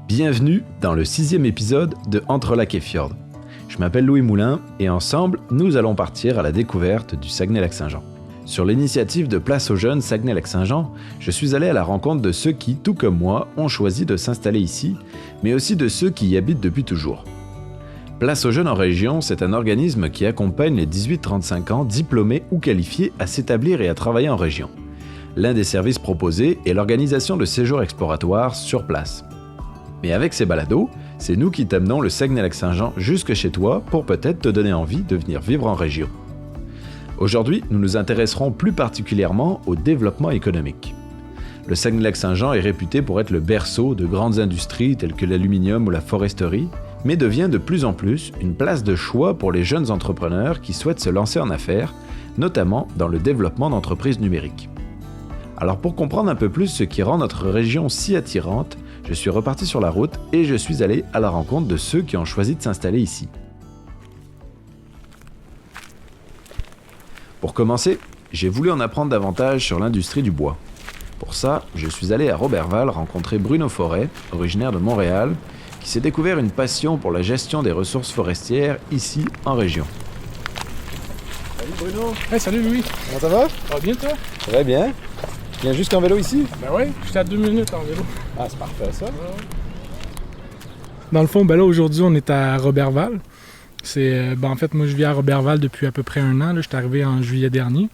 Bienvenue dans le 6e épisode de Entre Lacs et Fjords. Je m'appelle Louis Moulin et ensemble, nous allons partir à la découverte du Saguenay-Lac-Saint-Jean. Sur l'initiative de Place aux Jeunes Saguenay-Lac-Saint-Jean, je suis allé à la rencontre de ceux qui, tout comme moi, ont choisi de s'installer ici, mais aussi de ceux qui y habitent depuis toujours. Place aux Jeunes en région, c'est un organisme qui accompagne les 18-35 ans diplômés ou qualifiés à s'établir et à travailler en région. L'un des services proposés est l'organisation de séjours exploratoires sur place. Mais avec ces balados, c'est nous qui t'amenons le Saguenay-Lac-Saint-Jean jusque chez toi pour peut-être te donner envie de venir vivre en région. Aujourd'hui, nous nous intéresserons plus particulièrement au développement économique. Le Saguenay-Lac-Saint-Jean est réputé pour être le berceau de grandes industries telles que l'aluminium ou la foresterie, mais devient de plus en plus une place de choix pour les jeunes entrepreneurs qui souhaitent se lancer en affaires, notamment dans le développement d'entreprises numériques. Alors pour comprendre un peu plus ce qui rend notre région si attirante, je suis reparti sur la route et je suis allé à la rencontre de ceux qui ont choisi de s'installer ici. Pour commencer, j'ai voulu en apprendre davantage sur l'industrie du bois. Pour ça, je suis allé à Roberval rencontrer Bruno Forêt, originaire de Montréal, qui s'est découvert une passion pour la gestion des ressources forestières ici en région. Salut Bruno. Hey, salut Louis. Comment ça va? Ça va bien toi? Très bien. Tu viens juste en vélo ici? Ben oui, j'étais à 2 minutes en vélo. Ah, c'est parfait ça. Dans le fond, là aujourd'hui on est à Roberval. En fait, moi je vis à Roberval depuis à peu près 1 an. Je suis arrivé en juillet dernier.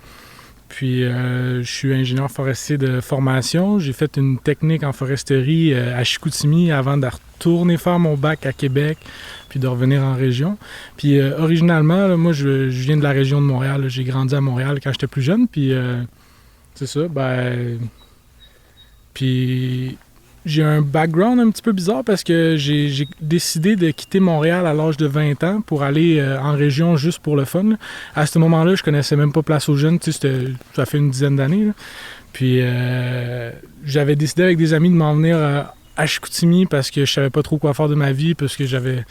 Puis je suis ingénieur forestier de formation. J'ai fait une technique en foresterie à Chicoutimi avant de retourner faire mon bac à Québec, puis de revenir en région. Puis originalement, là, moi je viens de la région de Montréal. J'ai grandi à Montréal quand j'étais plus jeune. Puis c'est ça, Puis j'ai un background un petit peu bizarre parce que j'ai décidé de quitter Montréal à l'âge de 20 ans pour aller en région juste pour le fun. À ce moment-là, je connaissais même pas Place aux Jeunes, ça fait une dizaine d'années. Là. Puis j'avais décidé avec des amis de m'en venir à Chicoutimi parce que je savais pas trop quoi faire de ma vie, parce que j'avais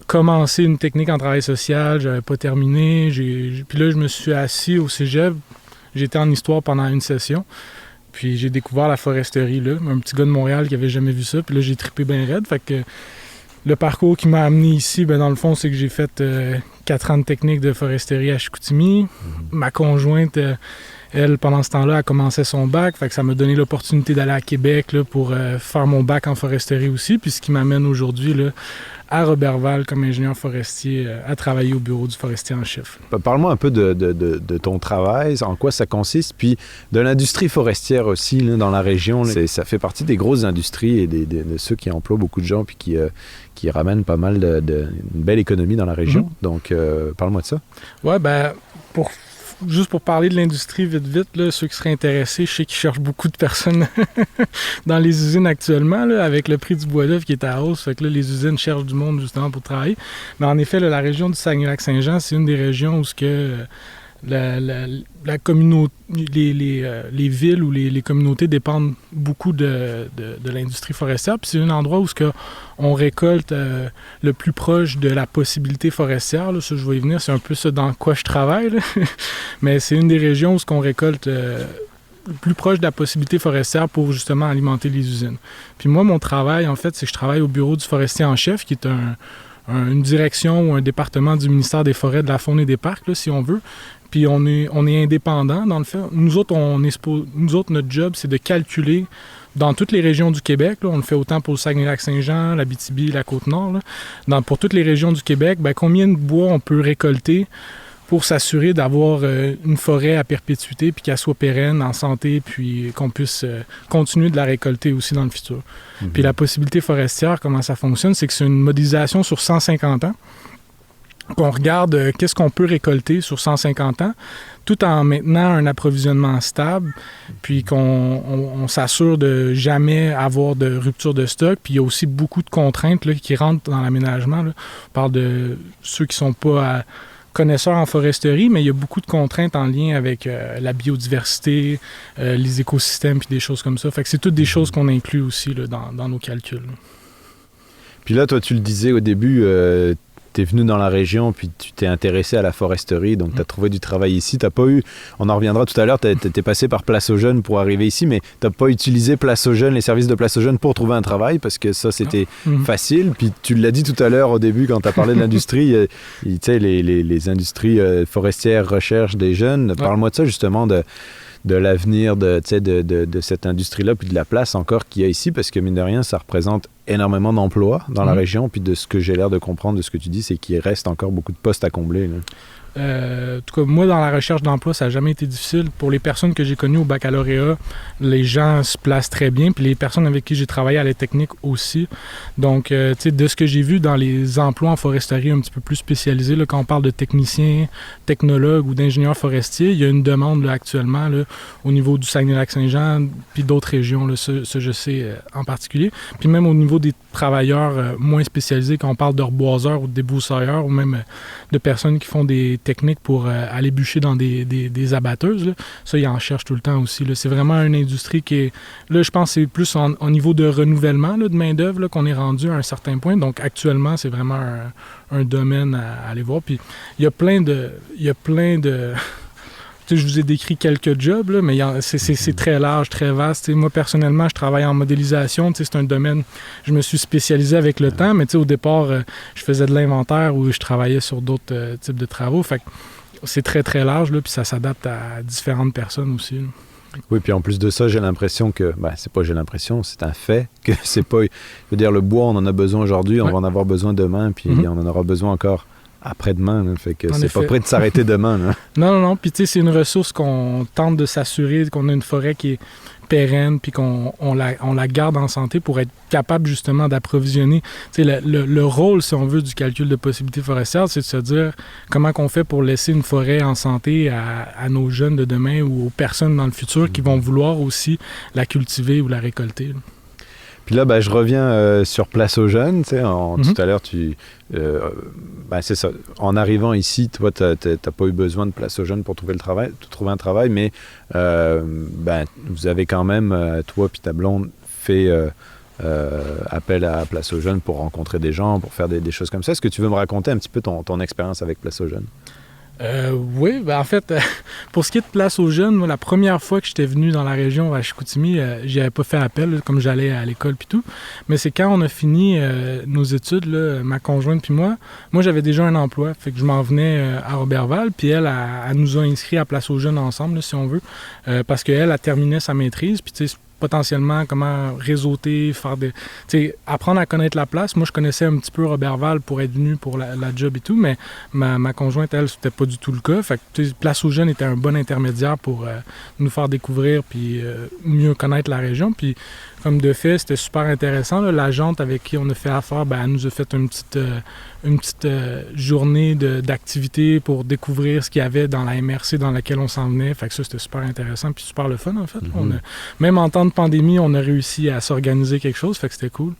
commencé une technique en travail social, j'avais pas terminé. Puis là, je me suis assis au cégep. J'étais en histoire pendant une session. Puis j'ai découvert la foresterie, là. Un petit gars de Montréal qui avait jamais vu ça. Puis là, j'ai trippé bien raide. Fait que le parcours qui m'a amené ici, dans le fond, c'est que j'ai fait 4 ans de technique de foresterie à Chicoutimi. Ma conjointe, elle, pendant ce temps-là, a commencé son bac. Fait que ça m'a donné l'opportunité d'aller à Québec là, pour faire mon bac en foresterie aussi. Puis ce qui m'amène aujourd'hui là, à Roberval comme ingénieur forestier à travailler au bureau du forestier en chef. Parle-moi un peu de ton travail, en quoi ça consiste, puis de l'industrie forestière aussi là, dans la région. Là, ça fait partie des grosses industries et de ceux qui emploient beaucoup de gens puis qui ramènent pas mal une belle économie dans la région. Donc, parle-moi de ça. Ouais, juste pour parler de l'industrie vite, là, ceux qui seraient intéressés, je sais qu'ils cherchent beaucoup de personnes dans les usines actuellement, là, avec le prix du bois d'œuvre qui est à hausse. Fait que là, les usines cherchent du monde justement pour travailler. Mais en effet, là, la région du Saguenay-Lac-Saint-Jean, c'est une des régions où la communauté, les villes ou les communautés dépendent beaucoup de l'industrie forestière. Puis c'est un endroit où on récolte le plus proche de la possibilité forestière. Là, ça, je vais y venir, c'est un peu ça dans quoi je travaille. Là. Mais c'est une des régions où on récolte le plus proche de la possibilité forestière pour justement alimenter les usines. Puis moi, mon travail, en fait, c'est que je travaille au bureau du forestier en chef, qui est une direction ou un département du ministère des Forêts, de la Faune et des Parcs, là, si on veut. Puis on est indépendant, dans le fait. Nous autres, notre job, c'est de calculer dans toutes les régions du Québec. Là, on le fait autant pour le Saguenay-Lac-Saint-Jean, l'Abitibi, la Côte-Nord. Là, pour toutes les régions du Québec, combien de bois on peut récolter pour s'assurer d'avoir une forêt à perpétuité, puis qu'elle soit pérenne, en santé, puis qu'on puisse continuer de la récolter aussi dans le futur. Puis la possibilité forestière, comment ça fonctionne, c'est que c'est une modélisation sur 150 ans. Qu'on regarde qu'est-ce qu'on peut récolter sur 150 ans, tout en maintenant un approvisionnement stable, puis qu'on s'assure de jamais avoir de rupture de stock. Puis il y a aussi beaucoup de contraintes là, qui rentrent dans l'aménagement. Là. On parle de ceux qui ne sont pas connaisseurs en foresterie, mais il y a beaucoup de contraintes en lien avec la biodiversité, les écosystèmes, puis des choses comme ça. Fait que c'est toutes des choses qu'on inclut aussi là, dans nos calculs. Là. Puis là, toi, tu le disais au début, es venu dans la région, puis tu t'es intéressé à la foresterie, donc tu as trouvé du travail ici. T'as pas eu, on en reviendra tout à l'heure, tu es passé par Place aux Jeunes pour arriver ici, mais tu n'as pas utilisé Place aux Jeunes, les services de Place aux Jeunes pour trouver un travail, parce que ça, c'était facile. Puis tu l'as dit tout à l'heure au début, quand tu as parlé de l'industrie, tu sais, les industries forestières recherchent des jeunes. Parle-moi de ça, justement, de l'avenir de cette industrie-là, puis de la place encore qu'il y a ici, parce que mine de rien, ça représente énormément d'emplois dans la région, puis de ce que j'ai l'air de comprendre de ce que tu dis, c'est qu'il reste encore beaucoup de postes à combler, là. En tout cas, moi, dans la recherche d'emploi, ça n'a jamais été difficile. Pour les personnes que j'ai connues au baccalauréat, les gens se placent très bien. Puis les personnes avec qui j'ai travaillé à la technique aussi. Donc, tu sais, de ce que j'ai vu dans les emplois en foresterie un petit peu plus spécialisés, là, quand on parle de techniciens, technologues ou d'ingénieurs forestiers, il y a une demande là, actuellement là, au niveau du Saguenay-Lac-Saint-Jean puis d'autres régions, là, ça je sais en particulier. Puis même au niveau des travailleurs moins spécialisés, quand on parle de reboiseurs ou de débroussailleurs ou même de personnes qui font des techniques pour aller bûcher dans des abatteuses. Là. Ça, ils en cherchent tout le temps aussi. Là. C'est vraiment une industrie qui est... Là, je pense que c'est plus au niveau de renouvellement là, de main-d'œuvre qu'on est rendu à un certain point. Donc, actuellement, c'est vraiment un domaine à aller voir. Puis, il y a plein de... Tu sais, je vous ai décrit quelques jobs, là, mais c'est très large, très vaste. Tu sais, moi, personnellement, je travaille en modélisation. Tu sais, c'est un domaine... Je me suis spécialisé avec le temps, mais tu sais, au départ, je faisais de l'inventaire ou je travaillais sur d'autres types de travaux. Fait que c'est très, très large, là, puis ça s'adapte à différentes personnes aussi, là. Oui, puis en plus de ça, j'ai l'impression que... c'est pas j'ai l'impression, c'est un fait que c'est pas... Je veux dire, le bois, on en a besoin aujourd'hui, on va en avoir besoin demain, puis on en aura besoin encore après-demain, là, fait que c'est pas prêt de s'arrêter demain, là. Non, puis tu sais, c'est une ressource qu'on tente de s'assurer, qu'on a une forêt qui est pérenne, puis qu'on la garde en santé pour être capable justement d'approvisionner. Tu sais, le rôle, si on veut, du calcul de possibilités forestières, c'est de se dire comment qu'on fait pour laisser une forêt en santé à nos jeunes de demain ou aux personnes dans le futur qui vont vouloir aussi la cultiver ou la récolter, là. Puis là, je reviens sur Place aux Jeunes. Tu sais, tout à l'heure, c'est ça. En arrivant ici, toi, tu n'as pas eu besoin de Place aux Jeunes pour trouver un travail, mais vous avez quand même, toi puis ta blonde, fait appel à Place aux Jeunes pour rencontrer des gens, pour faire des choses comme ça. Est-ce que tu veux me raconter un petit peu ton expérience avec Place aux Jeunes? Oui, en fait, pour ce qui est de Place aux Jeunes, moi, la première fois que j'étais venu dans la région à Chicoutimi, j'y avais pas fait appel, là, comme j'allais à l'école puis tout. Mais c'est quand on a fini nos études, là, ma conjointe puis moi j'avais déjà un emploi, fait que je m'en venais à Roberval, puis elle nous a inscrits à Place aux Jeunes ensemble, là, si on veut, parce qu'elle a terminé sa maîtrise, puis tu sais, potentiellement comment réseauter, apprendre à connaître la place. Moi, je connaissais un petit peu Roberval pour être venu pour la job et tout, mais ma conjointe, elle, c'était pas du tout le cas. Fait que Place aux Jeunes était un bon intermédiaire pour nous faire découvrir puis mieux connaître la région. Puis comme de fait, c'était super intéressant. Là. L'agente avec qui on a fait affaire, elle nous a fait une petite journée d'activité pour découvrir ce qu'il y avait dans la MRC dans laquelle on s'en venait. Fait que ça, c'était super intéressant puis super le fun, en fait. Même en temps de pandémie, on a réussi à s'organiser quelque chose, fait que c'était cool.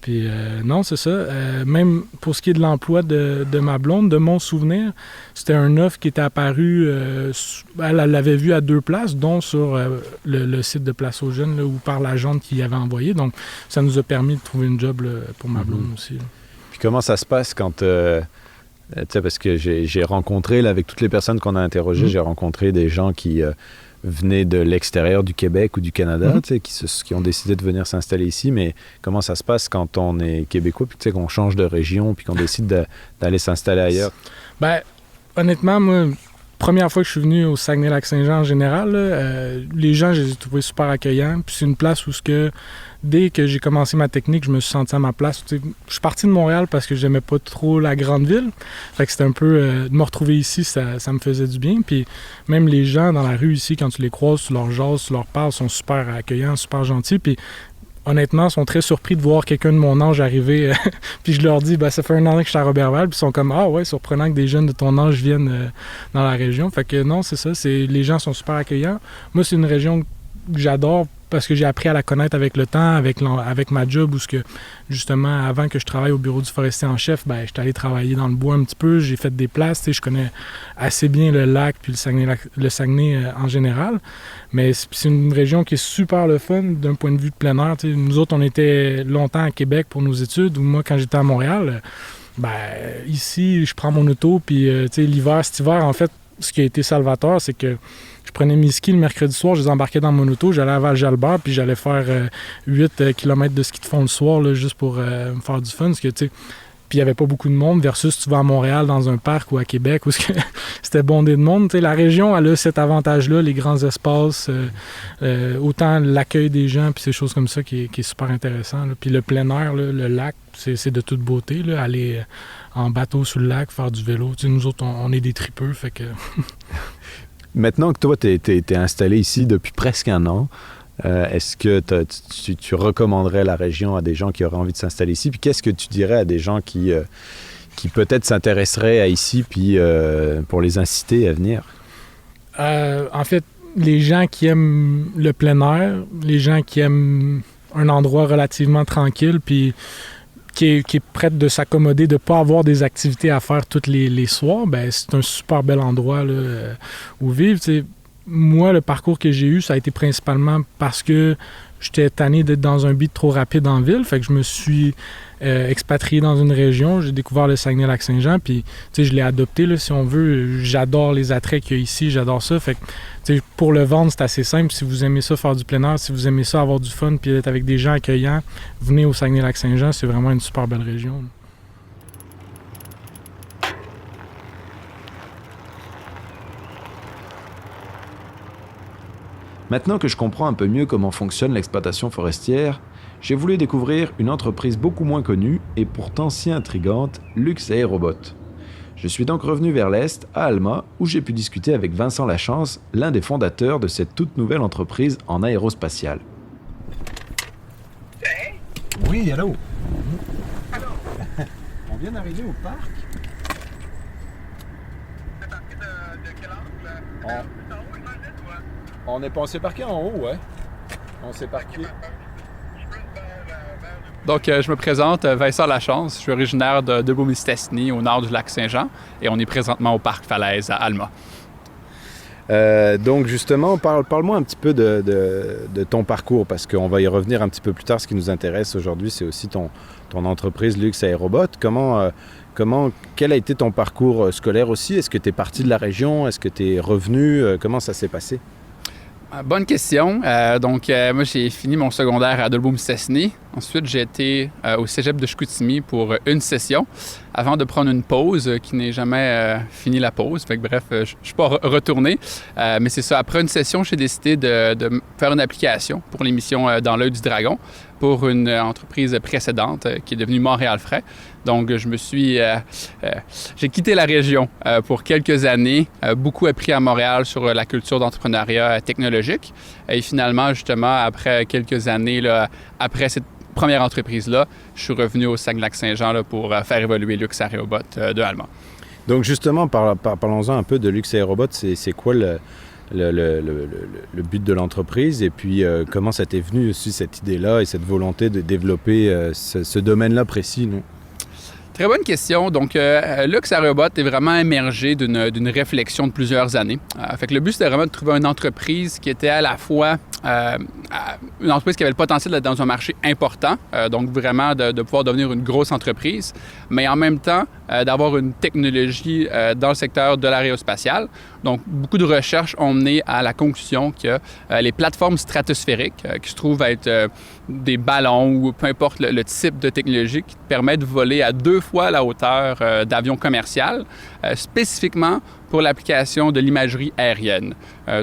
Puis non, c'est ça. Même pour ce qui est de l'emploi de ma blonde, de mon souvenir, c'était un offre qui était apparu, elle l'avait vu à 2 places, dont sur le site de Place aux Jeunes, là, ou par l'agente qui y avait envoyé. Donc, ça nous a permis de trouver une job là, pour ma blonde aussi, là. Puis comment ça se passe quand... tu sais, parce que j'ai rencontré, là, avec toutes les personnes qu'on a interrogées, j'ai rencontré des gens qui... venaient de l'extérieur du Québec ou du Canada, qui ont décidé de venir s'installer ici, mais comment ça se passe quand on est québécois, puis qu'on change de région, puis qu'on décide d'aller s'installer ailleurs? Honnêtement, moi, première fois que je suis venu au Saguenay-Lac-Saint-Jean en général, là, les gens, je les ai trouvés super accueillants, puis c'est une place où dès que j'ai commencé ma technique, je me suis senti à ma place. Je suis parti de Montréal parce que j'aimais pas trop la grande ville. Fait que c'était un peu... de me retrouver ici, ça me faisait du bien. Puis même les gens dans la rue ici, quand tu les croises, tu leur jases, tu leur parles, sont super accueillants, super gentils. Puis honnêtement, ils sont très surpris de voir quelqu'un de mon âge arriver. Puis je leur dis, ça fait 1 an que je suis à Roberval. Puis ils sont comme, ah ouais, surprenant que des jeunes de ton âge viennent dans la région. Fait que non, c'est ça. Les gens sont super accueillants. Moi, c'est une région que j'adore parce que j'ai appris à la connaître avec le temps, avec ma job, où justement, avant que je travaille au bureau du forestier en chef, j'étais allé travailler dans le bois un petit peu, j'ai fait des places, je connais assez bien le lac puis le Saguenay en général, mais c'est une région qui est super le fun d'un point de vue de plein air. Nous autres, on était longtemps à Québec pour nos études, ou moi, quand j'étais à Montréal, Ici, je prends mon auto, puis cet hiver, en fait, ce qui a été salvateur, c'est que je prenais mes skis le mercredi soir, je les embarquais dans mon auto, j'allais à Val-Jalbert, puis j'allais faire 8 km de ski de fond le soir, là, juste pour me faire du fun, parce que, puis il n'y avait pas beaucoup de monde, versus tu vas à Montréal dans un parc ou à Québec où c'était bondé de monde. La région, elle a cet avantage-là, les grands espaces, autant l'accueil des gens, puis ces choses comme ça qui est super intéressant. Là. Puis le plein air, là, le lac, c'est de toute beauté. Là, aller en bateau sur le lac, faire du vélo. Nous autres, on est des tripeux, fait que... Maintenant que toi, t'es installé ici depuis presque un an, est-ce que tu recommanderais la région à des gens qui auraient envie de s'installer ici? Puis qu'est-ce que tu dirais à des gens qui peut-être s'intéresseraient à ici, puis pour les inciter à venir? En fait, les gens qui aiment le plein air, les gens qui aiment un endroit relativement tranquille, puis qui est prête de s'accommoder, de ne pas avoir des activités à faire tous les soirs, c'est un super bel endroit là, où vivre. T'sais. Moi, le parcours que j'ai eu, ça a été principalement parce que j'étais tanné d'être dans un beat trop rapide en ville. Fait que je me suis expatrié dans une région. J'ai découvert le Saguenay-Lac-Saint-Jean. Puis, je l'ai adopté, là, si on veut. J'adore les attraits qu'il y a ici. J'adore ça. Fait que, pour le vendre, c'est assez simple. Si vous aimez ça, faire du plein air, si vous aimez ça, avoir du fun, puis être avec des gens accueillants, venez au Saguenay-Lac-Saint-Jean. C'est vraiment une super belle région. Maintenant que je comprends un peu mieux comment fonctionne l'exploitation forestière, j'ai voulu découvrir une entreprise beaucoup moins connue et pourtant si intrigante, Luxe Aérobot. Je suis donc revenu vers l'Est, à Alma, où j'ai pu discuter avec Vincent Lachance, l'un des fondateurs de cette toute nouvelle entreprise en aérospatiale. Oui, allô? On vient d'arriver au parc. C'est parti de quel angle? On est passé parqué en haut, ouais. On s'est parqué. Donc, je me présente, Vincent Lachance. Je suis originaire de Debeau-Mistassini, au nord du lac Saint-Jean, et on est présentement au parc Falaise à Alma. Donc justement, parle-moi un petit peu de ton parcours, parce qu'on va y revenir un petit peu plus tard. Ce qui nous intéresse aujourd'hui, c'est aussi ton entreprise Luxe Aérobot. Quel a été ton parcours scolaire aussi? Est-ce que tu es parti de la région? Est-ce que tu es revenu? Comment ça s'est passé? Bonne question. Moi, j'ai fini mon secondaire à Debeau-Mistassini. Ensuite, j'ai été au cégep de Chicoutimi pour une session avant de prendre une pause qui n'est jamais fini la pause. Fait que, bref, je ne suis pas retourné. Mais c'est ça. Après une session, j'ai décidé de faire une application pour l'émission Dans l'œil du dragon pour une entreprise précédente qui est devenue Montréal Frais. Donc, j'ai quitté la région pour quelques années, beaucoup appris à Montréal sur la culture d'entrepreneuriat technologique. Et finalement, justement, après quelques années, là, après cette première entreprise-là, je suis revenu au Saguenay-Lac-Saint-Jean là, pour faire évoluer Luxe Aérobot de Alma. Donc, justement, parlons-en un peu de Luxe Aérobot. C'est quoi le but de l'entreprise et puis comment ça t'est venu aussi cette idée-là et cette volonté de développer ce domaine-là précis, non? Très bonne question. Donc, Luxe Aérobot est vraiment émergé d'une réflexion de plusieurs années. Fait que le but, c'était vraiment de trouver une entreprise qui était à la fois une entreprise qui avait le potentiel d'être dans un marché important, donc vraiment de pouvoir devenir une grosse entreprise, mais en même temps d'avoir une technologie dans le secteur de l'aérospatiale. Donc, beaucoup de recherches ont mené à la conclusion que les plateformes stratosphériques, qui se trouvent à être des ballons ou peu importe le type de technologie qui permet de voler à 2 fois la hauteur d'avions commerciaux, spécifiquement pour l'application de l'imagerie aérienne.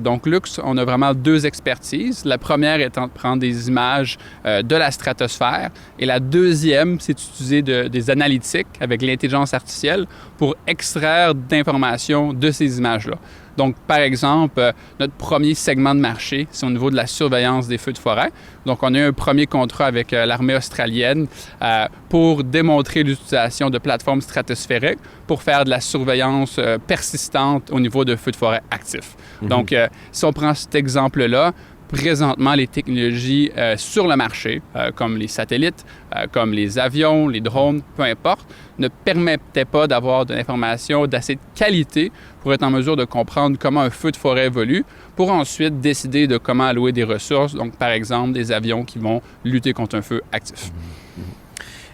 Donc, Luxe, on a vraiment 2 expertises. La première étant de prendre des images de la stratosphère et la deuxième, c'est d'utiliser des analytiques avec l'intelligence artificielle pour extraire d'informations de ces images-là. Donc, par exemple, notre premier segment de marché, c'est au niveau de la surveillance des feux de forêt. Donc, on a eu un premier contrat avec l'armée australienne pour démontrer l'utilisation de plateformes stratosphériques pour faire de la surveillance persistante au niveau de feux de forêt actifs. Mm-hmm. Donc, si on prend cet exemple-là, présentement, les technologies sur le marché, comme les satellites, comme les avions, les drones, peu importe, ne permettaient pas d'avoir de l'information d'assez de qualité pour être en mesure de comprendre comment un feu de forêt évolue, pour ensuite décider de comment allouer des ressources, donc par exemple des avions qui vont lutter contre un feu actif.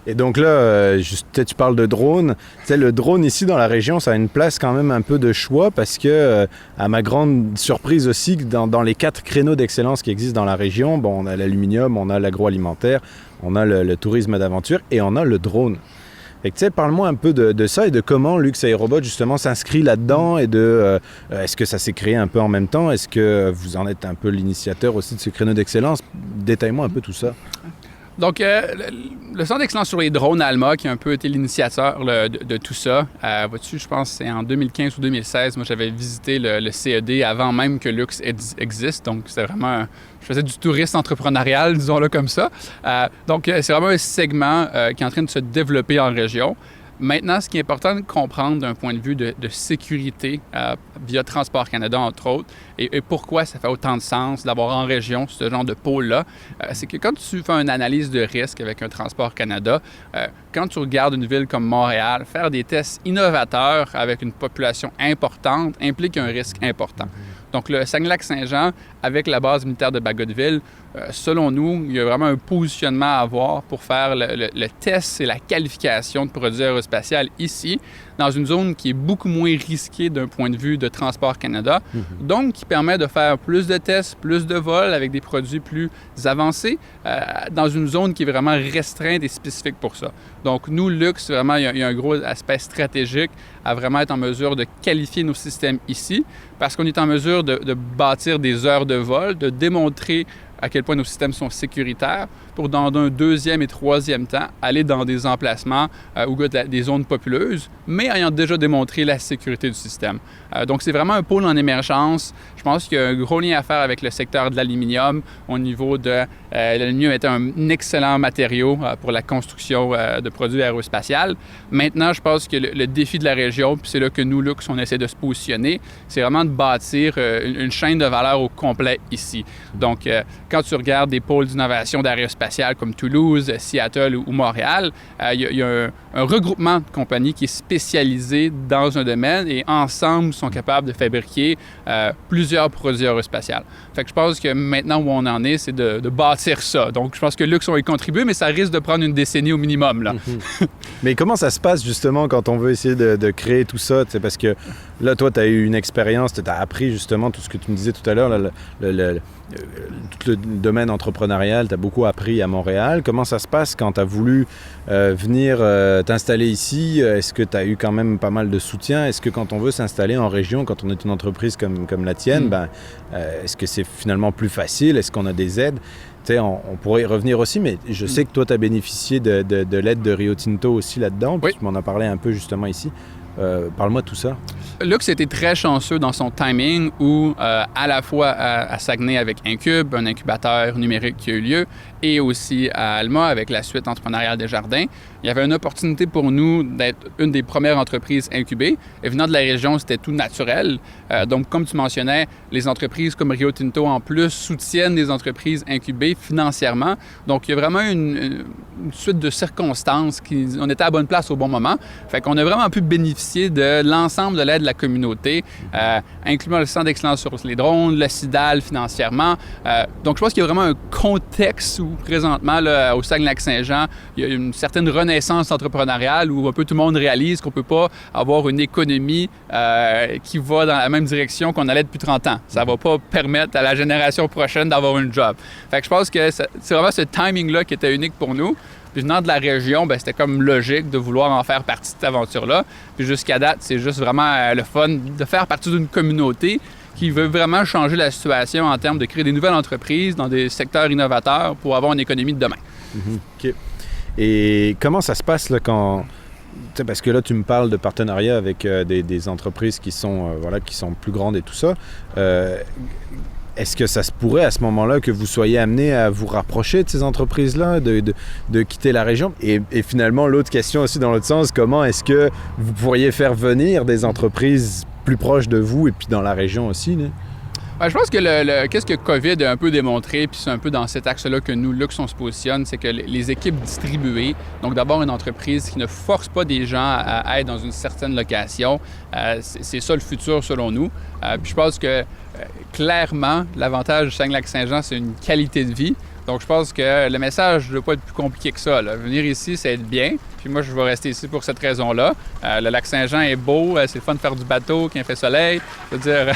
Et donc là, tu parles de drone. Tu sais, le drone ici dans la région, ça a une place quand même un peu de choix parce que, à ma grande surprise aussi, dans les 4 créneaux d'excellence qui existent dans la région, bon, on a l'aluminium, on a l'agroalimentaire, on a le tourisme d'aventure et on a le drone. Fait que, tu sais, parle-moi un peu de ça et de comment Lux Aérobot justement s'inscrit là-dedans et de est-ce que ça s'est créé un peu en même temps? Est-ce que vous en êtes un peu l'initiateur aussi de ce créneau d'excellence? Détaille-moi un peu tout ça. Donc, le Centre d'excellence sur les drones ALMA, qui a un peu été l'initiateur de tout ça, vois-tu, je pense que c'est en 2015 ou 2016, moi j'avais visité le CED avant même que Lux existe, donc c'était vraiment, je faisais du tourisme entrepreneurial, disons-le comme ça. Donc, c'est vraiment un segment qui est en train de se développer en région. Maintenant, ce qui est important de comprendre d'un point de vue de sécurité via Transport Canada, entre autres, et pourquoi ça fait autant de sens d'avoir en région ce genre de pôle-là, c'est que quand tu fais une analyse de risque avec un Transport Canada, quand tu regardes une ville comme Montréal, faire des tests innovateurs avec une population importante implique un risque important. Donc, le Saguenay-Lac-Saint-Jean, avec la base militaire de Bagotville, selon nous, il y a vraiment un positionnement à avoir pour faire le test et la qualification de produits aérospatiaux ici, dans une zone qui est beaucoup moins risquée d'un point de vue de Transport Canada, donc qui permet de faire plus de tests, plus de vols avec des produits plus avancés, dans une zone qui est vraiment restreinte et spécifique pour ça. Donc, nous, Lux, vraiment, il y a un gros aspect stratégique à vraiment être en mesure de qualifier nos systèmes ici, parce qu'on est en mesure de bâtir des heures de vol, de démontrer à quel point nos systèmes sont sécuritaires pour, dans un deuxième et troisième temps, aller dans des emplacements ou des zones populeuses, mais ayant déjà démontré la sécurité du système. Donc, c'est vraiment un pôle en émergence. Je pense qu'il y a un gros lien à faire avec le secteur de l'aluminium au niveau de... l'aluminium est un excellent matériau pour la construction de produits aérospatiaux. Maintenant, je pense que le défi de la région, puis c'est là que nous, Lux, on essaie de se positionner, c'est vraiment de bâtir une chaîne de valeur au complet ici. Donc, quand tu regardes des pôles d'innovation d'aérospatiale comme Toulouse, Seattle ou Montréal, il y a un regroupement de compagnies qui est spécialisé dans un domaine et ensemble sont capables de fabriquer plusieurs produits aérospatiaux. Fait que je pense que maintenant où on en est, c'est de bâtir ça. Donc, je pense que Lux, on y contribue, mais ça risque de prendre une décennie au minimum, là. Mais comment ça se passe justement quand on veut essayer de créer tout ça? Parce que là, toi, tu as eu une expérience, tu as appris justement tout ce que tu me disais tout à l'heure, tout le domaine entrepreneurial, tu as beaucoup appris à Montréal. Comment ça se passe quand tu as voulu venir t'installer ici? Est-ce que tu as eu quand même pas mal de soutien? Est-ce que quand on veut s'installer en région, quand on est une entreprise comme la tienne, est-ce que c'est finalement plus facile? Est-ce qu'on a des aides? On pourrait y revenir aussi, mais je sais que toi, tu as bénéficié de l'aide de Rio Tinto aussi là-dedans. Oui. Tu m'en as parlé un peu justement ici. Parle-moi de tout ça. Lux était très chanceux dans son timing où, à la fois à Saguenay avec Incube, un incubateur numérique qui a eu lieu, et aussi à Alma avec la suite entrepreneuriale des Jardins, il y avait une opportunité pour nous d'être une des premières entreprises incubées. Et venant de la région, c'était tout naturel. Donc, comme tu mentionnais, les entreprises comme Rio Tinto, en plus, soutiennent les entreprises incubées financièrement. Donc, il y a vraiment une suite de circonstances on était à la bonne place au bon moment. Fait qu'on a vraiment pu bénéficier de l'ensemble de l'aide de la communauté, incluant le Centre d'excellence sur les drones, le CIDAL financièrement. Donc, je pense qu'il y a vraiment un contexte où, présentement, là, au Saguenay-Lac-Saint-Jean, il y a une certaine renaissance entrepreneuriale où un peu tout le monde réalise qu'on ne peut pas avoir une économie qui va dans la même direction qu'on allait depuis 30 ans. Ça ne va pas permettre à la génération prochaine d'avoir un job. Fait que je pense que c'est vraiment ce timing-là qui était unique pour nous. Puis venant de la région, c'était comme logique de vouloir en faire partie de cette aventure-là. Puis jusqu'à date, c'est juste vraiment le fun de faire partie d'une communauté qui veut vraiment changer la situation en termes de créer des nouvelles entreprises dans des secteurs innovateurs pour avoir une économie de demain. OK. Et comment ça se passe là quand... Parce que là, tu me parles de partenariat avec des entreprises qui sont plus grandes et tout ça. Est-ce que ça se pourrait à ce moment-là que vous soyez amené à vous rapprocher de ces entreprises-là, de quitter la région? Et finalement, l'autre question aussi dans l'autre sens, comment est-ce que vous pourriez faire venir des entreprises plus proches de vous et puis dans la région aussi, là? Je pense que qu'est-ce que COVID a un peu démontré, puis c'est un peu dans cet axe-là que nous, Lux, on se positionne, c'est que les équipes distribuées, donc d'abord une entreprise qui ne force pas des gens à être dans une certaine location, c'est ça le futur selon nous. Puis je pense que clairement, l'avantage du Saguenay-Lac-Saint-Jean, c'est une qualité de vie. Donc, je pense que le message ne doit pas être plus compliqué que ça, là. Venir ici, c'est être bien. Puis moi, je vais rester ici pour cette raison-là. Le lac Saint-Jean est beau, c'est le fun de faire du bateau, qu'il fait soleil. Je veux dire,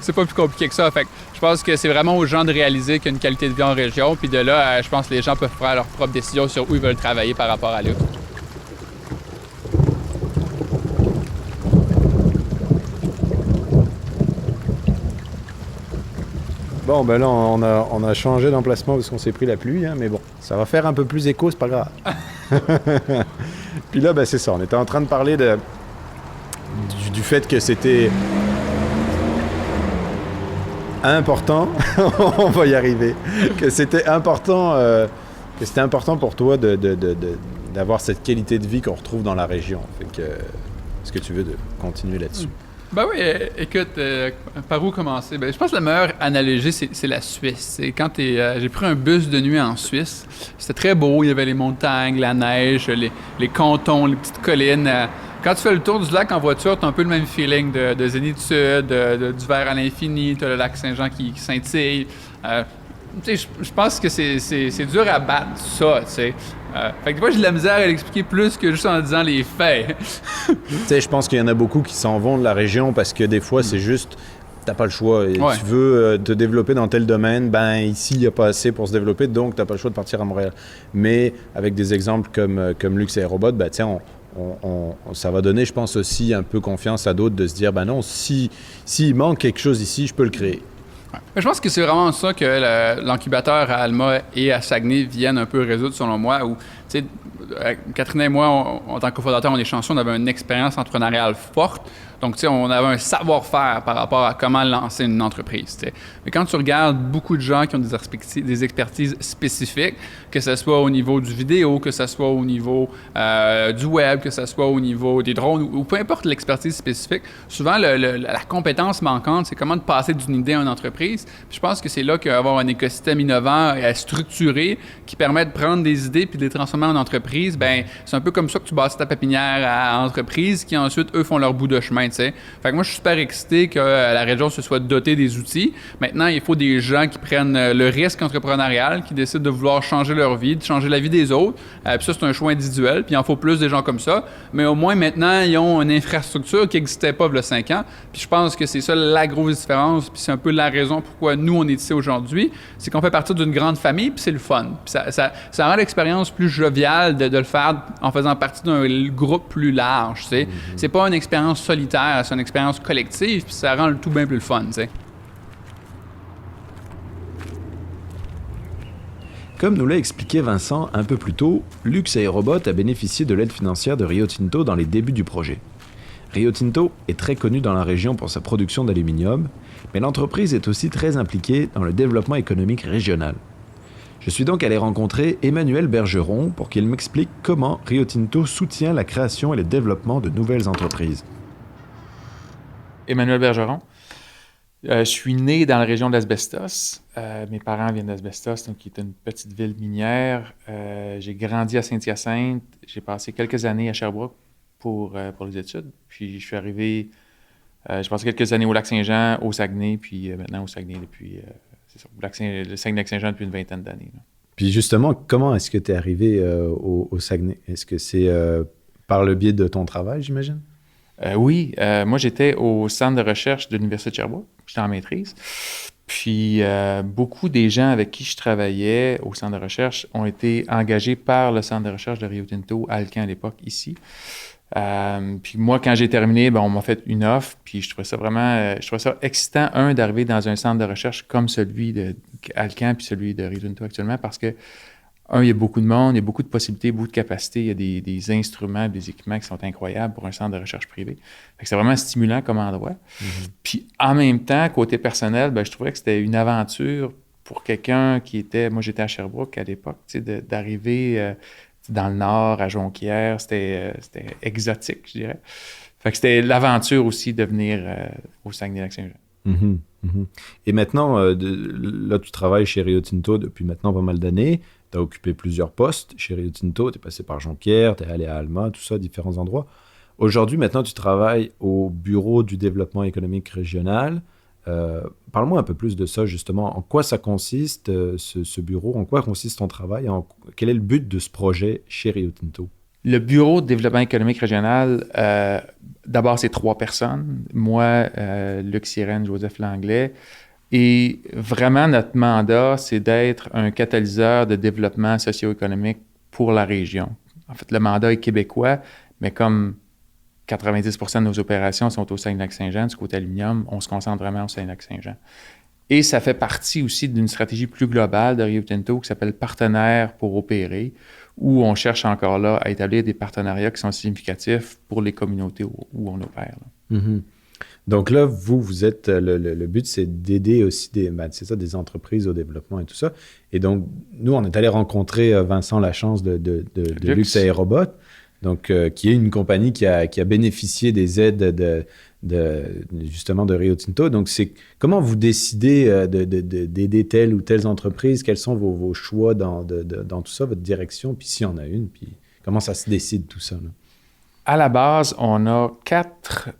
c'est pas plus compliqué que ça. Fait que je pense que c'est vraiment aux gens de réaliser qu'il y a une qualité de vie en région. Puis de là, je pense que les gens peuvent faire leur propre décision sur où ils veulent travailler par rapport à là. Bon, ben là, on a changé d'emplacement parce qu'on s'est pris la pluie, hein, mais bon, ça va faire un peu plus écho, c'est pas grave. Puis là, ben c'est ça, on était en train de parler du fait que c'était important, on va y arriver, que c'était important pour toi d'avoir cette qualité de vie qu'on retrouve dans la région. Fait que, est-ce que tu veux continuer là-dessus? Ben oui, écoute, par où commencer? Ben, je pense que la meilleure analogie, c'est la Suisse. C'est quand j'ai pris un bus de nuit en Suisse, c'était très beau, il y avait les montagnes, la neige, les cantons, les petites collines. Quand tu fais le tour du lac en voiture, tu as un peu le même feeling de Zénith Sud, du vert à l'infini, tu as le lac Saint-Jean qui scintille. Je pense que c'est dur à battre ça, tu sais. Fait que des fois, j'ai de la misère à l'expliquer plus que juste en disant les faits. Tu sais, je pense qu'il y en a beaucoup qui s'en vont de la région parce que des fois, c'est juste, t'as pas le choix. Et Ouais. tu veux te développer dans tel domaine, ben ici, il n'y a pas assez pour se développer, donc t'as pas le choix de partir à Montréal. Mais avec des exemples comme Luxe Aérobot, ben tiens, ça va donner, je pense, aussi un peu confiance à d'autres de se dire, ben non, s'il manque quelque chose ici, je peux le créer. Je pense que c'est vraiment ça que l'incubateur à Alma et à Saguenay viennent un peu résoudre, selon moi, où, tu sais, Catherine et moi, en tant que cofondateurs, on est chanceux, on avait une expérience entrepreneuriale forte. Donc, tu sais, on avait un savoir-faire par rapport à comment lancer une entreprise, tu sais. Mais quand tu regardes beaucoup de gens qui ont des expertises spécifiques, que ce soit au niveau du vidéo, que ce soit au niveau du web, que ce soit au niveau des drones, ou peu importe l'expertise spécifique, souvent, la compétence manquante, c'est comment de passer d'une idée à une entreprise. Puis je pense que c'est là qu'avoir un écosystème innovant et structuré qui permet de prendre des idées puis de les transformer en entreprise, ben c'est un peu comme ça que tu bâtis ta pépinière à entreprise qui ensuite, eux, font leur bout de chemin, tu sais. Fait que moi, je suis super excité que la région se soit dotée des outils. Maintenant, il faut des gens qui prennent le risque entrepreneurial, qui décident de vouloir changer leur vie, de changer la vie des autres. Puis ça, c'est un choix individuel, puis il en faut plus des gens comme ça. Mais au moins, maintenant, ils ont une infrastructure qui n'existait pas il y a 5 ans. Puis je pense que c'est ça la grosse différence, puis c'est un peu la raison pourquoi nous, on est ici aujourd'hui. C'est qu'on fait partie d'une grande famille, puis c'est le fun. Puis ça rend l'expérience plus joviale de le faire en faisant partie d'un groupe plus large, tu sais. C'est pas une expérience solitaire, c'est une expérience collective, puis ça rend le tout bien plus le fun, tu sais. Comme nous l'a expliqué Vincent un peu plus tôt, Luxe Aérobot a bénéficié de l'aide financière de Rio Tinto dans les débuts du projet. Rio Tinto est très connu dans la région pour sa production d'aluminium, mais l'entreprise est aussi très impliquée dans le développement économique régional. Je suis donc allé rencontrer Emmanuel Bergeron pour qu'il m'explique comment Rio Tinto soutient la création et le développement de nouvelles entreprises. Emmanuel Bergeron. Je suis né dans la région d'Asbestos. Mes parents viennent d'Asbestos, donc qui est une petite ville minière. J'ai grandi à Saint-Hyacinthe. J'ai passé quelques années à Sherbrooke pour les études. Puis je suis arrivé, j'ai passé quelques années au Lac-Saint-Jean, au Saguenay, puis maintenant au Saguenay depuis, le Saguenay-Lac-Saint-Jean depuis une vingtaine d'années. Là. Puis justement, comment est-ce que tu es arrivé au Saguenay? Est-ce que c'est par le biais de ton travail, j'imagine? Oui, moi j'étais au centre de recherche de l'Université de Sherbrooke. J'étais en maîtrise. Puis beaucoup des gens avec qui je travaillais au centre de recherche ont été engagés par le centre de recherche de Rio Tinto, Alcan à l'époque, ici. Puis moi, quand j'ai terminé, on m'a fait une offre, puis je trouvais ça excitant, d'arriver dans un centre de recherche comme celui de Alcan puis celui de Rio Tinto actuellement, parce que il y a beaucoup de monde, il y a beaucoup de possibilités, beaucoup de capacités, il y a des instruments, des équipements qui sont incroyables pour un centre de recherche privé. Fait que c'est vraiment stimulant comme endroit. Mm-hmm. Puis en même temps, côté personnel, je trouvais que c'était une aventure pour quelqu'un qui était... Moi, j'étais à Sherbrooke à l'époque, d'arriver dans le nord, à Jonquière, c'était exotique, je dirais. Fait que c'était l'aventure aussi de venir au Saguenay-Lac-Saint-Jean. Mm-hmm. Mm-hmm. Et maintenant, là, tu travailles chez Rio Tinto depuis maintenant pas mal d'années. Tu as occupé plusieurs postes chez Rio Tinto, tu es passé par Jonquière, tu es allé à Alma, tout ça, différents endroits. Aujourd'hui, maintenant, tu travailles au Bureau du développement économique régional. Parle-moi un peu plus de ça, justement. En quoi ça consiste, ce bureau? En quoi consiste ton travail? Quel est le but de ce projet chez Rio Tinto? Le Bureau de développement économique régional, d'abord, c'est 3 personnes. Moi, Luc Sirène, Joseph Langlais. Et vraiment, notre mandat, c'est d'être un catalyseur de développement socio-économique pour la région. En fait, le mandat est québécois, mais comme 90% de nos opérations sont au Saguenay-Lac-Saint-Jean, du côté aluminium, on se concentre vraiment au Saguenay-Lac-Saint-Jean. Et ça fait partie aussi d'une stratégie plus globale de Rio Tinto qui s'appelle Partenaires pour opérer, où on cherche encore là à établir des partenariats qui sont significatifs pour les communautés où on opère. Mm-hmm. Donc là, vous êtes, le but, c'est d'aider aussi des entreprises au développement et tout ça. Et donc, nous, on est allé rencontrer Vincent Lachance de Luxe Aérobot, donc, qui est une compagnie qui a bénéficié des aides justement de Rio Tinto. Donc, comment vous décidez d'aider telle ou telle entreprise? Quels sont vos choix dans tout ça, votre direction? Puis s'il y en a une, puis comment ça se décide tout ça, là? À la base, on a 4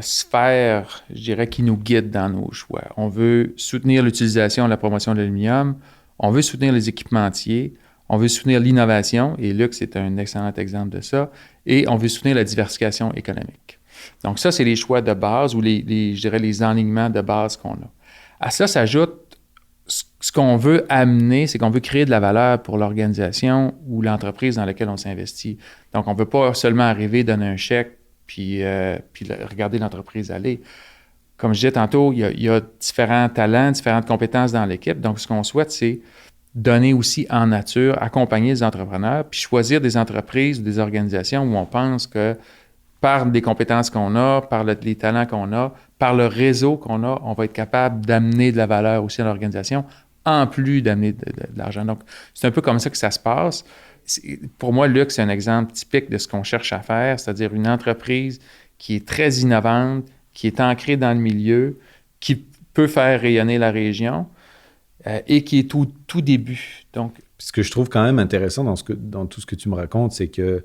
sphères, je dirais, qui nous guident dans nos choix. On veut soutenir l'utilisation et la promotion de l'aluminium. On veut soutenir les équipementiers. On veut soutenir l'innovation, et Luxe est un excellent exemple de ça. Et on veut soutenir la diversification économique. Donc ça, c'est les choix de base ou je dirais les enlignements de base qu'on a. À ça s'ajoute ce qu'on veut amener, c'est qu'on veut créer de la valeur pour l'organisation ou l'entreprise dans laquelle on s'investit. Donc, on ne veut pas seulement arriver, donner un chèque, puis regarder l'entreprise aller. Comme je disais tantôt, il y a différents talents, différentes compétences dans l'équipe. Donc, ce qu'on souhaite, c'est donner aussi en nature, accompagner les entrepreneurs, puis choisir des entreprises ou des organisations où on pense que par les compétences qu'on a, par les talents qu'on a, par le réseau qu'on a, on va être capable d'amener de la valeur aussi à l'organisation, en plus d'amener de l'argent. Donc, c'est un peu comme ça que ça se passe. Pour moi, Luxe, c'est un exemple typique de ce qu'on cherche à faire, c'est-à-dire une entreprise qui est très innovante, qui est ancrée dans le milieu, qui peut faire rayonner la région et qui est au tout début. Donc, ce que je trouve quand même intéressant dans tout ce que tu me racontes, c'est que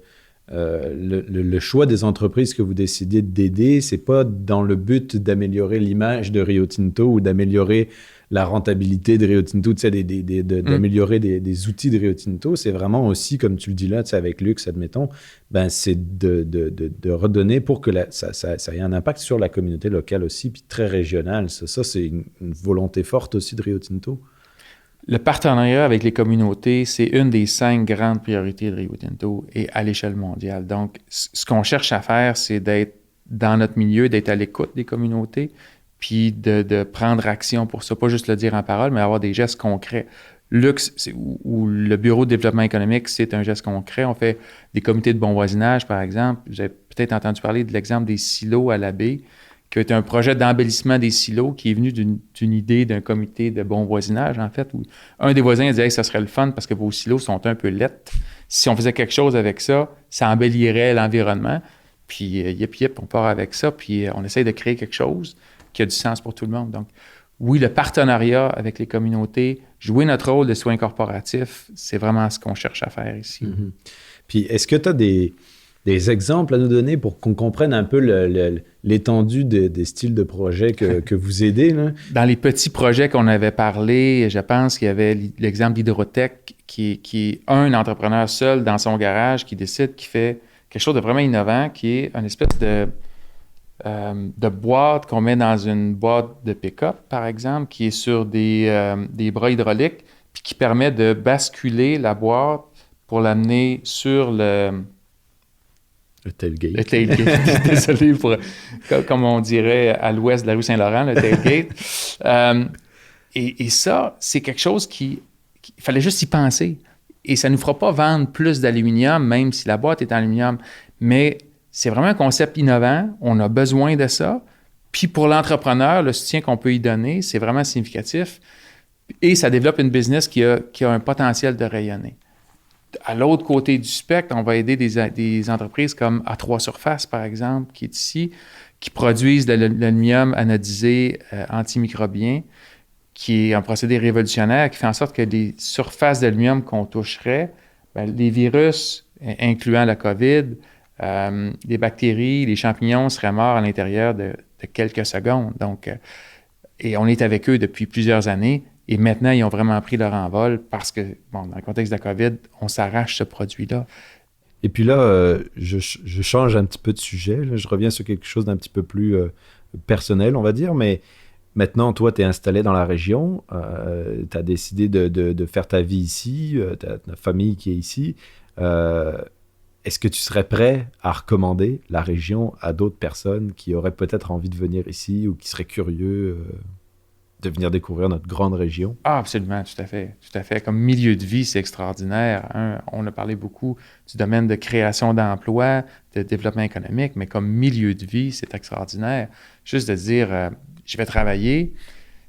le choix des entreprises que vous décidez d'aider, c'est pas dans le but d'améliorer l'image de Rio Tinto ou d'améliorer la rentabilité de Rio Tinto, tu sais, d'améliorer des outils de Rio Tinto. C'est vraiment aussi, comme tu le dis là, tu sais, avec Luxe, admettons, ben, c'est de redonner pour que ça ait un impact sur la communauté locale aussi, puis très régionale. Ça c'est une volonté forte aussi de Rio Tinto. Le partenariat avec les communautés, c'est une des 5 grandes priorités de Rio Tinto et à l'échelle mondiale. Donc, ce qu'on cherche à faire, c'est d'être dans notre milieu, d'être à l'écoute des communautés, puis de prendre action pour ça. Pas juste le dire en parole, mais avoir des gestes concrets. Luxe, ou le Bureau de développement économique, c'est un geste concret. On fait des comités de bon voisinage, par exemple. Vous avez peut-être entendu parler de l'exemple des silos à la baie, qui a été un projet d'embellissement des silos qui est venu d'une idée d'un comité de bon voisinage, en fait, où un des voisins a dit « Hey, ça serait le fun parce que vos silos sont un peu laids. Si on faisait quelque chose avec ça, ça embellirait l'environnement. » Puis yip, on part avec ça, puis on essaye de créer quelque chose qui a du sens pour tout le monde. Donc, oui, le partenariat avec les communautés, jouer notre rôle de soins corporatifs, c'est vraiment ce qu'on cherche à faire ici. Mm-hmm. Puis, est-ce que tu as des exemples à nous donner pour qu'on comprenne un peu l'étendue des styles de projets que vous aidez, là? Dans les petits projets qu'on avait parlé, je pense qu'il y avait l'exemple d'Hydrotech, qui est un entrepreneur seul dans son garage qui décide, qui fait quelque chose de vraiment innovant, qui est une espèce de boîte qu'on met dans une boîte de pick-up, par exemple, qui est sur des bras hydrauliques, puis qui permet de basculer la boîte pour l'amener sur le tailgate. Le tailgate. Désolé pour, comme on dirait à l'ouest de la rue Saint-Laurent, le tailgate. Et ça, c'est quelque chose il fallait juste y penser. Et ça ne nous fera pas vendre plus d'aluminium, même si la boîte est en aluminium. Mais c'est vraiment un concept innovant. On a besoin de ça. Puis pour l'entrepreneur, le soutien qu'on peut y donner, c'est vraiment significatif. Et ça développe une business qui a un potentiel de rayonner. À l'autre côté du spectre, on va aider des entreprises comme A3 Surface, par exemple, qui est ici, qui produisent de l'aluminium anodisé antimicrobien, qui est un procédé révolutionnaire qui fait en sorte que les surfaces d'aluminium qu'on toucherait, les virus, incluant la COVID, les bactéries, les champignons seraient morts à l'intérieur de quelques secondes. Donc, Et on est avec eux depuis plusieurs années. Et maintenant, ils ont vraiment pris leur envol parce que, dans le contexte de la COVID, on s'arrache ce produit-là. Et puis là, je change un petit peu de sujet. Là. Je reviens sur quelque chose d'un petit peu plus personnel, on va dire. Mais maintenant, toi, tu es installé dans la région. Tu as décidé de faire ta vie ici. Tu as ta famille qui est ici. Est-ce que tu serais prêt à recommander la région à d'autres personnes qui auraient peut-être envie de venir ici ou qui seraient curieux de venir découvrir notre grande région? Ah, absolument, tout à fait. Tout à fait. Comme milieu de vie, c'est extraordinaire. Hein. On a parlé beaucoup du domaine de création d'emplois, de développement économique, mais comme milieu de vie, c'est extraordinaire. Juste de dire, je vais travailler,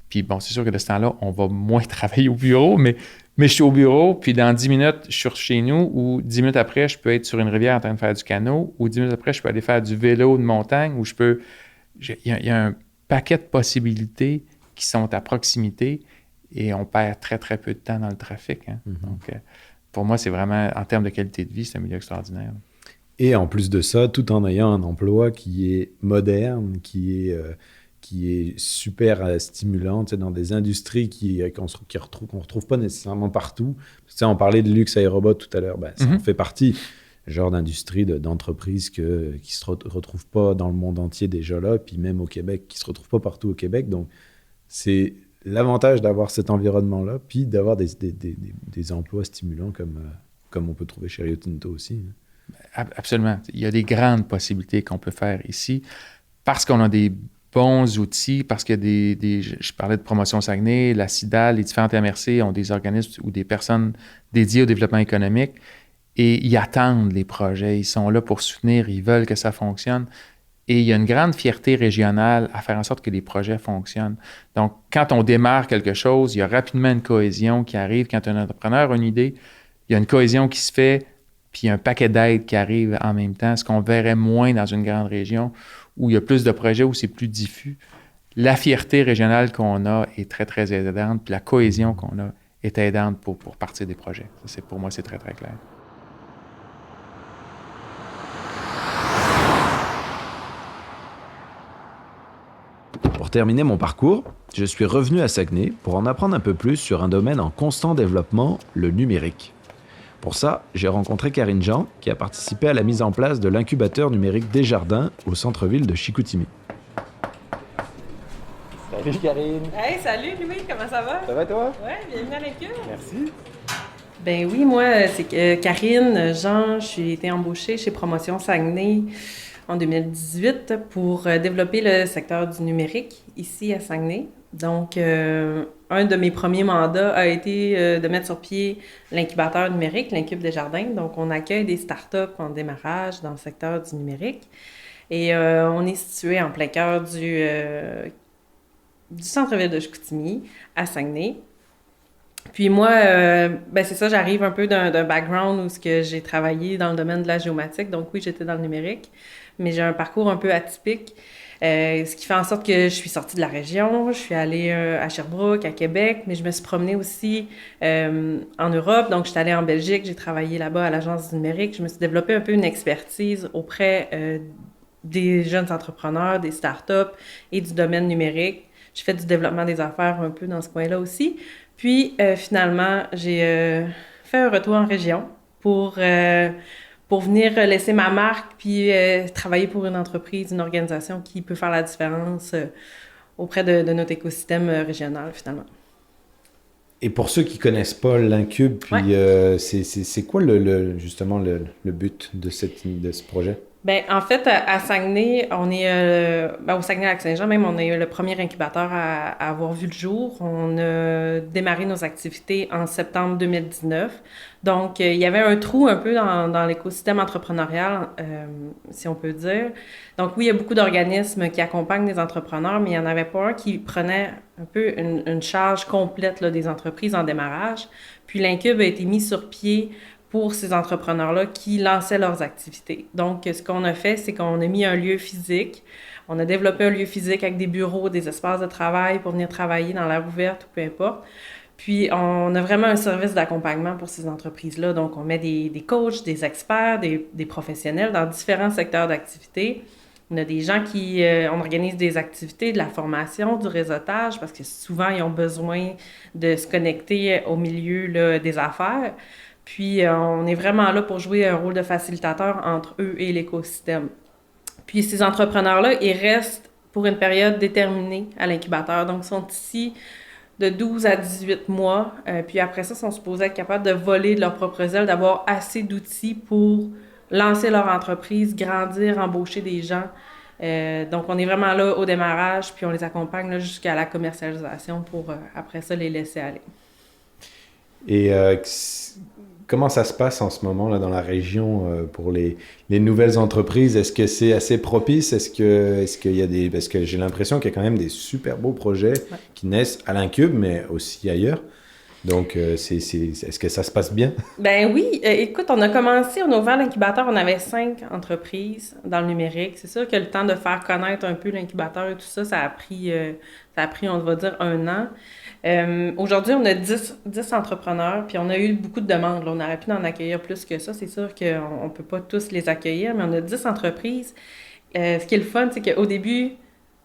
puis bon, c'est sûr que de ce temps-là, on va moins travailler au bureau, mais je suis au bureau, puis dans 10 minutes, je suis chez nous, ou 10 minutes après, je peux être sur une rivière en train de faire du canot, ou 10 minutes après, je peux aller faire du vélo de montagne, ou je peux... Il y a un paquet de possibilités qui sont à proximité et on perd très, très peu de temps dans le trafic. Hein. Mm-hmm. Donc, pour moi, c'est vraiment, en termes de qualité de vie, c'est un milieu extraordinaire. Et en plus de ça, tout en ayant un emploi qui est moderne, qui est super stimulant, dans des industries qu'on retrouve pas nécessairement partout. On parlait de luxe aérobot tout à l'heure, ça en fait partie. Genre d'industrie, d'entreprise qui ne se retrouvent pas dans le monde entier déjà là, puis même au Québec, qui ne se retrouvent pas partout au Québec. Donc, c'est l'avantage d'avoir cet environnement-là, puis d'avoir des emplois stimulants comme on peut trouver chez Rio Tinto aussi. Absolument. Il y a des grandes possibilités qu'on peut faire ici parce qu'on a des bons outils, parce qu'il y a je parlais de Promotion Saguenay, la CIDAL, les différentes MRC ont des organismes ou des personnes dédiées au développement économique et ils attendent les projets. Ils sont là pour soutenir, ils veulent que ça fonctionne. Et il y a une grande fierté régionale à faire en sorte que les projets fonctionnent. Donc, quand on démarre quelque chose, il y a rapidement une cohésion qui arrive. Quand un entrepreneur a une idée, il y a une cohésion qui se fait, puis il y a un paquet d'aides qui arrivent en même temps, ce qu'on verrait moins dans une grande région où il y a plus de projets, où c'est plus diffus. La fierté régionale qu'on a est très, très aidante, puis la cohésion qu'on a est aidante pour partir des projets. Ça, pour moi, c'est très, très clair. Pour terminer mon parcours, je suis revenu à Saguenay pour en apprendre un peu plus sur un domaine en constant développement, le numérique. Pour ça, j'ai rencontré Karine Jean, qui a participé à la mise en place de l'incubateur numérique Desjardins au centre-ville de Chicoutimi. Salut Karine! Hey, salut Louis, comment ça va? Ça va toi? Ouais, bienvenue à l'incube. Merci. Ben oui, moi, c'est Karine Jean, j'ai été embauchée chez Promotion Saguenay en 2018 pour développer le secteur du numérique ici à Saguenay. Donc, un de mes premiers mandats a été de mettre sur pied l'incubateur numérique, l'Incube Desjardins. Donc, on accueille des startups en démarrage dans le secteur du numérique. Et on est situé en plein cœur du centre-ville de Chicoutimi, à Saguenay. Puis moi, c'est ça, j'arrive un peu d'un background où j'ai travaillé dans le domaine de la géomatique. Donc oui, j'étais dans le numérique, mais j'ai un parcours un peu atypique. Ce qui fait en sorte que je suis sortie de la région, je suis allée à Sherbrooke, à Québec, mais je me suis promenée aussi en Europe. Donc, je suis allée en Belgique, j'ai travaillé là-bas à l'agence du numérique. Je me suis développé un peu une expertise auprès des jeunes entrepreneurs, des startups et du domaine numérique. J'ai fait du développement des affaires un peu dans ce coin-là aussi. Puis, finalement, j'ai fait un retour en région pour venir laisser ma marque puis travailler pour une entreprise, une organisation qui peut faire la différence auprès de notre écosystème régional, finalement. Et pour ceux qui ne connaissent pas l'Incube, puis ouais. C'est quoi justement le but de ce projet? Bien, en fait, à Saguenay, on est au Saguenay-Lac-Saint-Jean même, on est le premier incubateur à avoir vu le jour. On a démarré nos activités en septembre 2019. Donc, il y avait un trou un peu dans l'écosystème entrepreneurial, si on peut dire. Donc, oui, il y a beaucoup d'organismes qui accompagnent les entrepreneurs, mais il n'y en avait pas un qui prenait un peu une charge complète là, des entreprises en démarrage. Puis, l'Incube a été mis sur pied pour ces entrepreneurs-là qui lançaient leurs activités. Donc, ce qu'on a fait, c'est qu'on a mis un lieu physique. On a développé un lieu physique avec des bureaux, des espaces de travail pour venir travailler dans l'air ouverte ou peu importe. Puis, on a vraiment un service d'accompagnement pour ces entreprises-là. Donc, on met des coachs, des experts, des professionnels dans différents secteurs d'activité On a des gens qui... on organise des activités, de la formation, du réseautage, parce que souvent, ils ont besoin de se connecter au milieu là, des affaires. Puis, on est vraiment là pour jouer un rôle de facilitateur entre eux et l'écosystème. Puis, ces entrepreneurs-là, ils restent pour une période déterminée à l'incubateur. Donc, ils sont ici de 12 à 18 mois. Puis après ça, ils sont supposés être capables de voler de leur propre aile, d'avoir assez d'outils pour lancer leur entreprise, grandir, embaucher des gens. Donc, on est vraiment là au démarrage, puis on les accompagne là, jusqu'à la commercialisation pour, après ça, les laisser aller. Et comment ça se passe en ce moment là, dans la région pour les nouvelles entreprises? Est-ce que c'est assez propice? Est-ce qu'il y a des... Parce que j'ai l'impression qu'il y a quand même des super beaux projets qui naissent à l'Incube, mais aussi ailleurs. Donc, est-ce que ça se passe bien? Ben oui. Écoute, on a ouvert l'incubateur, on avait 5 entreprises dans le numérique. C'est sûr que le temps de faire connaître un peu l'incubateur et tout ça, ça a pris, on va dire, 1 an. Aujourd'hui, on a 10 entrepreneurs, puis on a eu beaucoup de demandes. Là. On aurait pu en accueillir plus que ça. C'est sûr qu'on ne peut pas tous les accueillir, mais on a 10 entreprises. Ce qui est le fun, c'est qu'au début,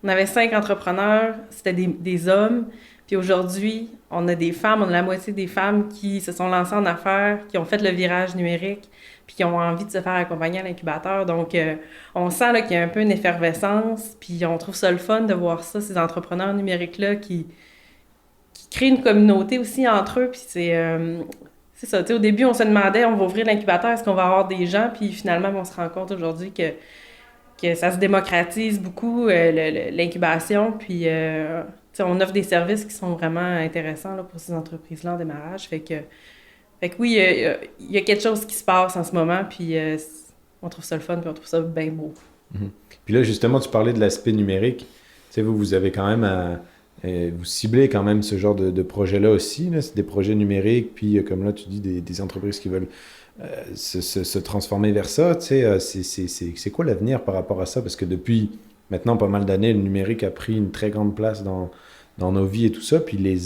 on avait 5 entrepreneurs, c'était des hommes. Puis aujourd'hui, on a des femmes, on a la moitié des femmes qui se sont lancées en affaires, qui ont fait le virage numérique, puis qui ont envie de se faire accompagner à l'incubateur. Donc, on sent là, qu'il y a un peu une effervescence, puis on trouve ça le fun de voir ça, ces entrepreneurs numériques-là qui créent une communauté aussi entre eux. Puis c'est ça. Tu sais, au début, on se demandait, on va ouvrir l'incubateur, est-ce qu'on va avoir des gens? Puis finalement, on se rend compte aujourd'hui que ça se démocratise beaucoup, l'incubation, puis... on offre des services qui sont vraiment intéressants là, pour ces entreprises-là en démarrage. Fait que oui, il y a quelque chose qui se passe en ce moment, puis on trouve ça le fun, puis on trouve ça bien beau. Mm-hmm. Puis là, justement, tu parlais de l'aspect numérique. Tu sais, vous avez quand même vous ciblez quand même ce genre de projet-là aussi. Là. C'est des projets numériques, puis comme là, tu dis, des entreprises qui veulent se transformer vers ça. Tu sais, c'est quoi l'avenir par rapport à ça? Parce que depuis maintenant pas mal d'années, le numérique a pris une très grande place dans nos vies et tout ça. Puis les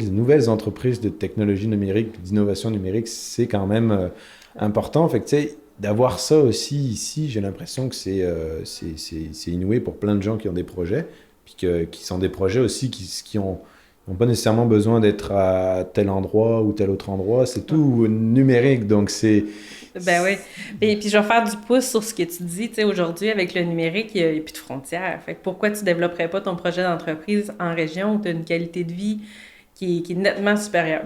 nouvelles entreprises de technologie numérique, d'innovation numérique, c'est quand même important. Fait que tu sais, d'avoir ça aussi ici, j'ai l'impression que c'est inouï pour plein de gens qui ont des projets, puis qui sont des projets aussi qui n'ont pas nécessairement besoin d'être à tel endroit ou tel autre endroit. C'est tout numérique, donc c'est... Ben oui. Et puis je vais faire du pouce sur ce que tu dis. Tu sais, aujourd'hui, avec le numérique, il n'y a plus de frontières. Fait que pourquoi tu ne développerais pas ton projet d'entreprise en région où tu as une qualité de vie qui est nettement supérieure,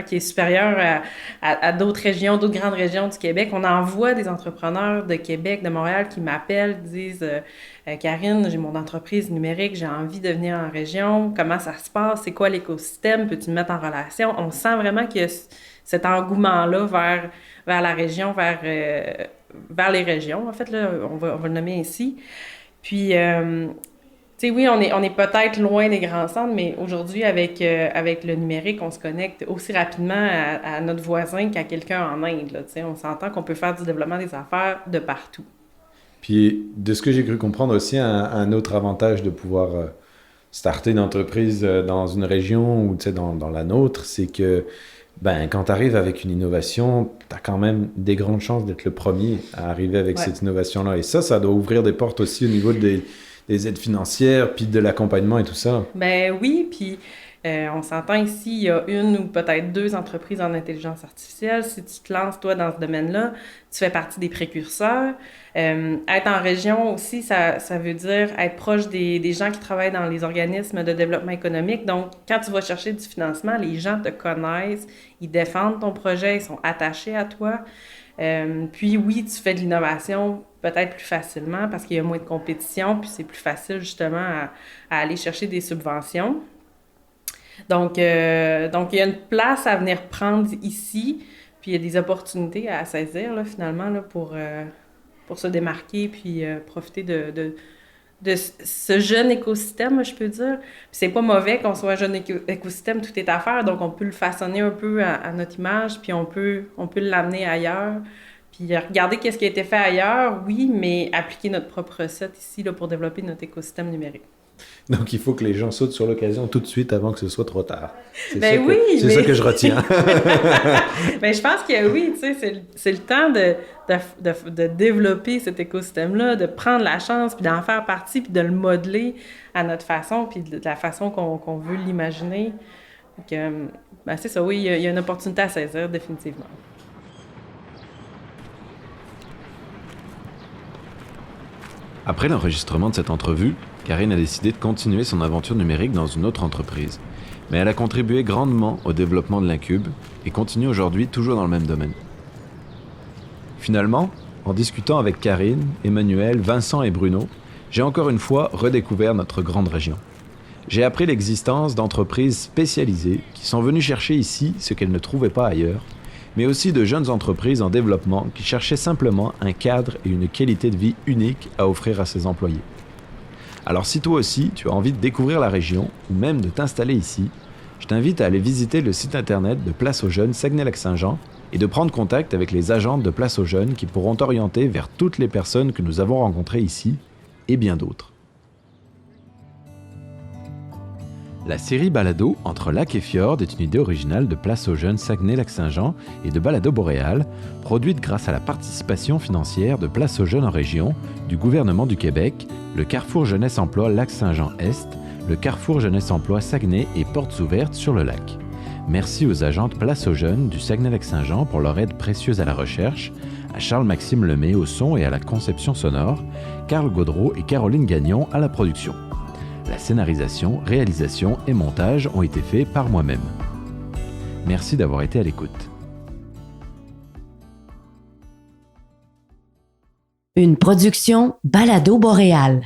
qui est supérieure à d'autres régions, d'autres grandes régions du Québec. On en voit des entrepreneurs de Québec, de Montréal qui m'appellent, qui disent Karine, j'ai mon entreprise numérique, j'ai envie de venir en région. Comment ça se passe? C'est quoi l'écosystème? Peux-tu me mettre en relation? On sent vraiment qu'il y a cet engouement-là vers la région, vers les régions. En fait, là, on va le nommer ainsi. Puis, tu sais, oui, on est peut-être loin des grands centres, mais aujourd'hui, avec le numérique, on se connecte aussi rapidement à notre voisin qu'à quelqu'un en Inde. Là, tu sais, on s'entend qu'on peut faire du développement des affaires de partout. Puis, de ce que j'ai cru comprendre aussi, un autre avantage de pouvoir starter une entreprise dans une région ou dans la nôtre, c'est que quand tu arrives avec une innovation, tu as quand même des grandes chances d'être le premier à arriver avec cette innovation-là. Et ça doit ouvrir des portes aussi au niveau des aides financières, puis de l'accompagnement et tout ça. Ben oui, puis on s'entend ici, il y a 1 ou peut-être 2 entreprises en intelligence artificielle. Si tu te lances, toi, dans ce domaine-là, tu fais partie des précurseurs. Être en région aussi, ça veut dire être proche des gens qui travaillent dans les organismes de développement économique. Donc, quand tu vas chercher du financement, les gens te connaissent, ils défendent ton projet, ils sont attachés à toi. Puis oui, tu fais de l'innovation peut-être plus facilement parce qu'il y a moins de compétition, puis c'est plus facile justement à aller chercher des subventions. Donc, il y a une place à venir prendre ici, puis il y a des opportunités à saisir là, finalement là, pour se démarquer, puis profiter de ce jeune écosystème, je peux dire. Puis c'est pas mauvais qu'on soit un jeune écosystème, tout est à faire, donc on peut le façonner un peu à notre image, puis on peut l'amener ailleurs. Puis regarder qu'est-ce qui a été fait ailleurs, oui, mais appliquer notre propre recette ici là, pour développer notre écosystème numérique. Donc, il faut que les gens sautent sur l'occasion tout de suite avant que ce soit trop tard. C'est ça que je retiens. Ben, je pense que oui, tu sais, c'est le temps de développer cet écosystème-là, de prendre la chance, puis d'en faire partie, puis de le modeler à notre façon, puis de la façon qu'on veut l'imaginer. Donc, ben, c'est ça, oui, il y a une opportunité à saisir, définitivement. Après l'enregistrement de cette entrevue, Karine a décidé de continuer son aventure numérique dans une autre entreprise. Mais elle a contribué grandement au développement de l'Incube et continue aujourd'hui toujours dans le même domaine. Finalement, en discutant avec Karine, Emmanuel, Vincent et Bruno, j'ai encore une fois redécouvert notre grande région. J'ai appris l'existence d'entreprises spécialisées qui sont venues chercher ici ce qu'elles ne trouvaient pas ailleurs, mais aussi de jeunes entreprises en développement qui cherchaient simplement un cadre et une qualité de vie unique à offrir à ses employés. Alors si toi aussi tu as envie de découvrir la région ou même de t'installer ici, je t'invite à aller visiter le site internet de Place aux Jeunes Saguenay-Lac-Saint-Jean et de prendre contact avec les agentes de Place aux Jeunes qui pourront t'orienter vers toutes les personnes que nous avons rencontrées ici et bien d'autres. La série Balado Entre Lac et Fjord est une idée originale de Place aux Jeunes Saguenay-Lac-Saint-Jean et de Balado Boréal, produite grâce à la participation financière de Place aux Jeunes en région, du gouvernement du Québec, le Carrefour Jeunesse Emploi Lac-Saint-Jean-Est, le Carrefour Jeunesse Emploi Saguenay et Portes Ouvertes sur le lac. Merci aux agentes Place aux Jeunes du Saguenay-Lac-Saint-Jean pour leur aide précieuse à la recherche, à Charles-Maxime Lemay au son et à la conception sonore, Carl Gaudreau et Caroline Gagnon à la production. La scénarisation, réalisation et montage ont été faits par moi-même. Merci d'avoir été à l'écoute. Une production Balado Boréal.